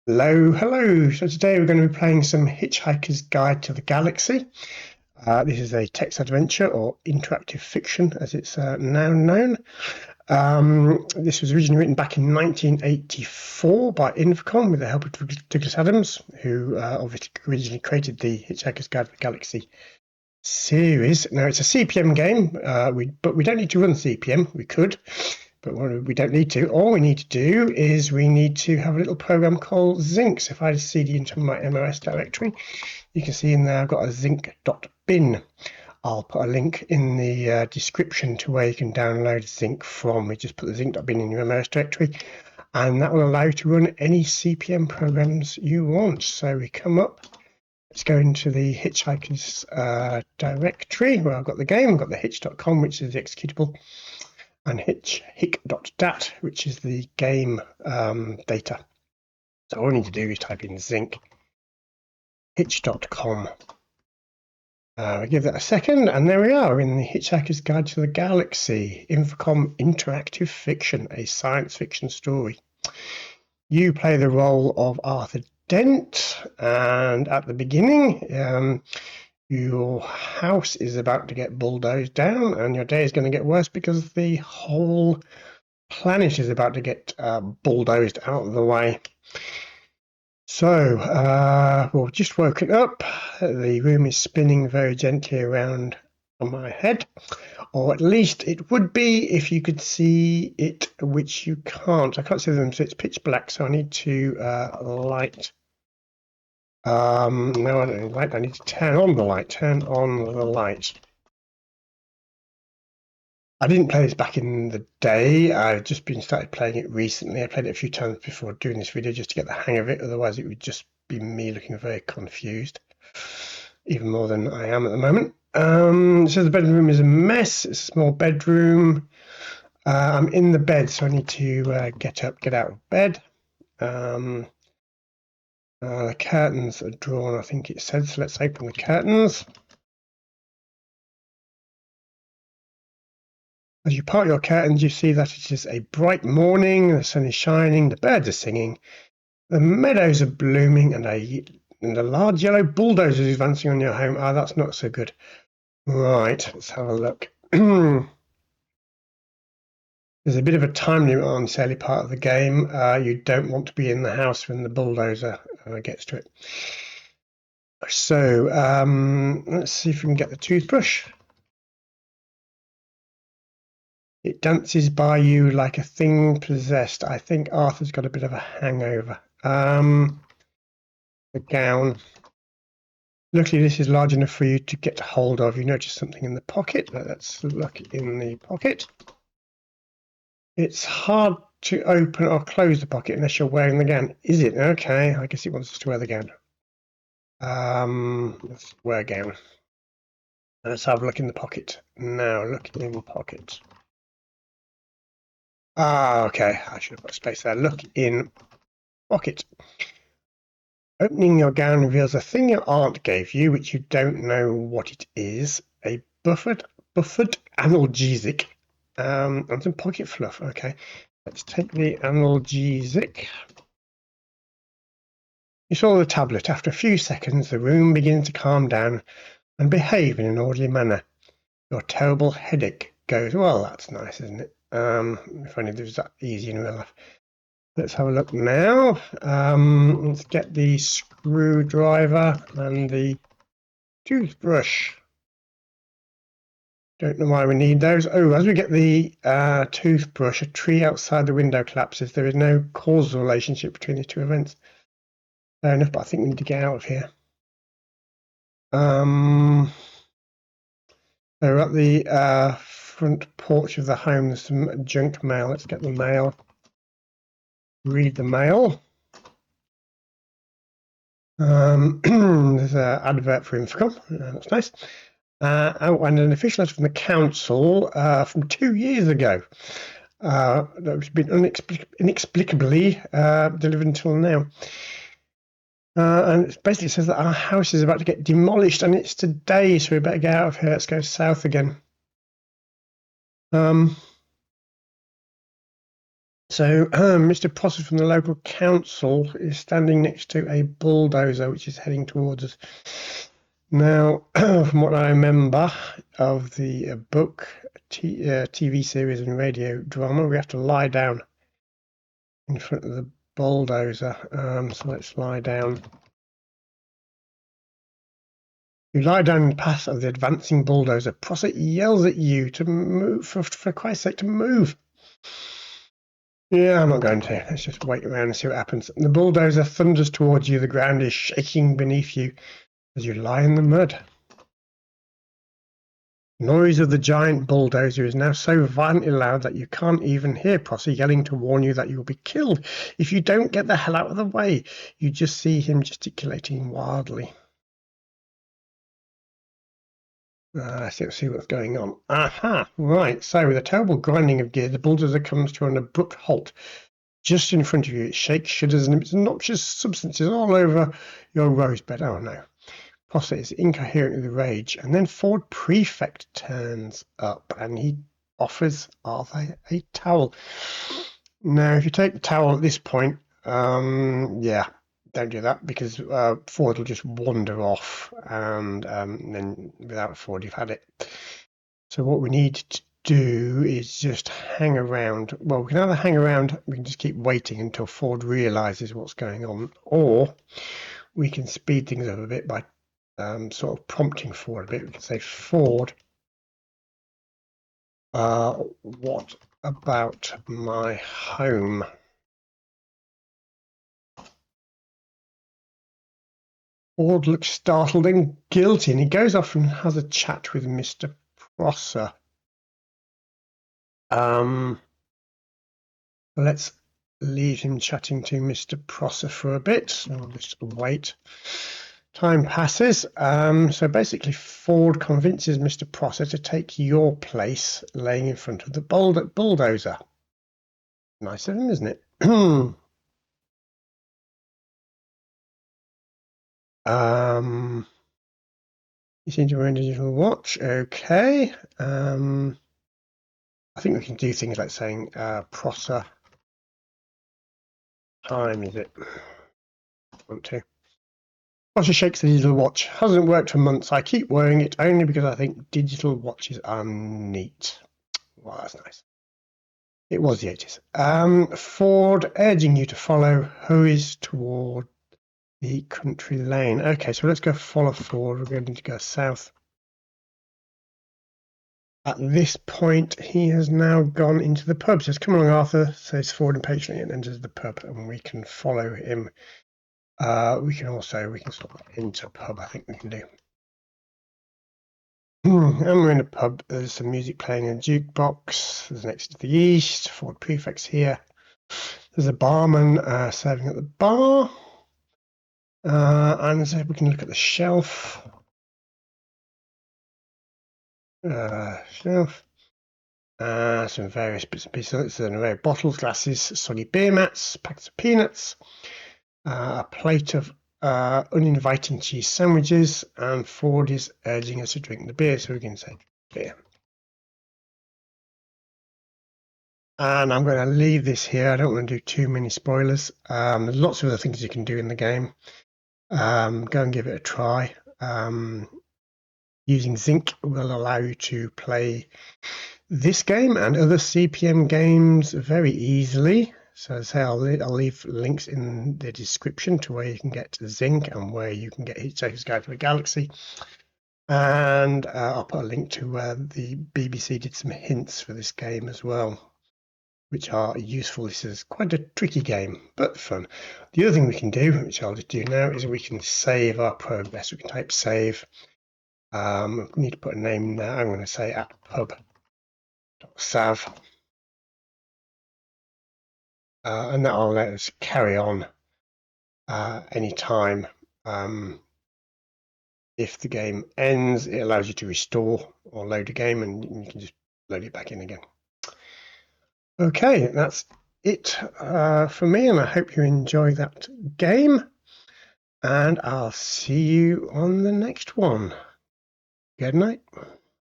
Hello, hello. So today we're going to be playing some Hitchhiker's Guide to the Galaxy. This is a text adventure or interactive fiction, as it's now known. This was originally written back in 1984 by Infocom with the help of Douglas Adams, who obviously originally created the Hitchhiker's Guide to the Galaxy series. Now it's a CPM game, but we don't need to run CPM. We could, but we don't need to. All we need to do is we need to have a little program called Zinc. So if I just cd into my MOS directory, you can see in there I've got a zinc.bin. I'll put a link in the description to where you can download Zinc from. We just put the zinc.bin in your MOS directory, and that will allow you to run any CPM programs you want. So we come up. Let's go into the Hitchhiker's directory where I've got the game. I've got the hitch.com, which is the executable, and hick.dat, which is the game data. So all I need to do is type in zinc hitch.com. We give that a second, and there we are in the Hitchhiker's Guide to the Galaxy, Infocom interactive fiction, a science fiction story. You play the role of Arthur Dent, and at the beginning, your house is about to get bulldozed down, and your day is going to get worse because the whole planet is about to get bulldozed out of the way. So, we've just woken up. The room is spinning very gently around on my head, or at least it would be if you could see it, which you can't. I can't see them, so it's pitch black, so I need to light. No, I don't need light. I need to turn on the light. Turn on the light. I didn't play this back in the day. I've just been started playing it recently. I played it a few times before doing this video just to get the hang of it. Otherwise, it would just be me looking very confused, even more than I am at the moment. So the bedroom is a mess. It's a small bedroom. I'm in the bed, so I need to get out of bed. The curtains are drawn, I think it said, so let's open the curtains. As you part your curtains, you see that it is a bright morning, the sun is shining, the birds are singing, the meadows are blooming, and a large yellow bulldozer is advancing on your home. Ah, that's not so good. Right, let's have a look. There's a bit of a time limit on this early part of the game. You don't want to be in the house when the bulldozer gets to it. So let's see if we can get the toothbrush. It dances by you like a thing possessed. I think Arthur's got a bit of a hangover. The gown. Luckily, this is large enough for you to get hold of. You notice something in the pocket. Let's look in the pocket. It's hard to open or close the pocket unless you're wearing the gown. Is it? Okay, I guess it wants us to wear the gown. Let's wear a gown. Let's have a look in the pocket. Now, look in the pocket. Ah, okay. I should have put space there. Look in pocket. Opening your gown reveals a thing your aunt gave you, which you don't know what it is. A buffered analgesic. And some pocket fluff. Okay. Let's take the analgesic. You saw the tablet. After a few seconds, the room begins to calm down and behave in an orderly manner. Your terrible headache goes. Well, that's nice, isn't it? If only it was that easy in real life. Let's have a look now. Let's get the screwdriver and the toothbrush. Don't know why we need those. Oh, as we get the toothbrush, a tree outside the window collapses. There is no causal relationship between the two events. Fair enough, but I think we need to get out of here. So we're at the front porch of the home. There's some junk mail. Let's get the mail. Read the mail. There's an advert for Infocom. That's nice. And an official letter from the council from 2 years ago that's been inexplicably delivered until now. And it basically says that our house is about to get demolished, and it's today, so we better get out of here. Let's go south again. So Mr. Prosser from the local council is standing next to a bulldozer which is heading towards us. Now, from what I remember of the book, TV series and radio drama, we have to lie down in front of the bulldozer. So let's lie down. You lie down in the path of the advancing bulldozer. Prosser yells at you to move, for Christ's sake, to move. Yeah, I'm not going to. Let's just wait around and see what happens. The bulldozer thunders towards you. The ground is shaking beneath you as you lie in the mud. The noise of the giant bulldozer is now so violently loud that you can't even hear Prosser yelling to warn you that you will be killed if you don't get the hell out of the way. You just see him gesticulating wildly. Let's see what's going on. Aha! Right, so with a terrible grinding of gears, the bulldozer comes to an abrupt halt. Just in front of you, it shakes, shudders, and emits noxious substances all over your rose bed. Oh no. Prosser is incoherent with rage, and then Ford Prefect turns up and he offers Arthur a towel. Now, if you take the towel at this point, yeah, don't do that because Ford will just wander off, and then without Ford, you've had it. So what we need to do is just hang around. Well, we can either hang around, we can just keep waiting until Ford realizes what's going on, or we can speed things up a bit by sort of prompting Ford a bit. We can say, Ford, what about my home? Ford looks startled and guilty, and he goes off and has a chat with Mr. Prosser. Let's leave him chatting to Mr. Prosser for a bit. So we'll just wait. Time passes. So basically, Ford convinces Mr. Prosser to take your place, laying in front of the bulldozer. Nice of him, isn't it? You seem to wear a digital watch. Okay. I think we can do things like saying Prosser. Time is it? Want to? Prosser shakes the digital watch. Hasn't worked for months. I keep wearing it only because I think digital watches are neat. Well, that's nice. It was the 80s. Ford urging you to follow hurries toward the country lane. Okay, so let's go follow Ford. We're going to go south. At this point, he has now gone into the pub. Says, "Come along, Arthur," says Ford impatiently, and enters the pub, and we can follow him. We can stop into pub. I think we can do. And we're in a pub. There's some music playing in a jukebox. There's an exit to the east. Ford Prefect's here. There's a barman serving at the bar. And so we can look at the shelf. Some various bits and pieces. There's an array of bottles, glasses, soggy beer mats, packets of peanuts, a plate of uninviting cheese sandwiches, and Ford is urging us to drink the beer, so we can say beer. And I'm going to leave this here. I don't want to do too many spoilers. There's lots of other things you can do in the game. Go and give it a try. Using Zinc will allow you to play this game and other CPM games very easily. So as I say, I'll leave links in the description to where you can get Zinc and where you can get Hitchhiker's Guide to the Galaxy. And I'll put a link to where the BBC did some hints for this game as well, which are useful. This is quite a tricky game, but fun. The other thing we can do, which I'll just do now, is we can save our progress. We can type save. We need to put a name now. I'm going to say at pub.sav. And that'll let us carry on anytime. If the game ends, it allows you to restore or load a game, and you can just load it back in again. Okay, that's it for me, and I hope you enjoy that game. And I'll see you on the next one. Good night.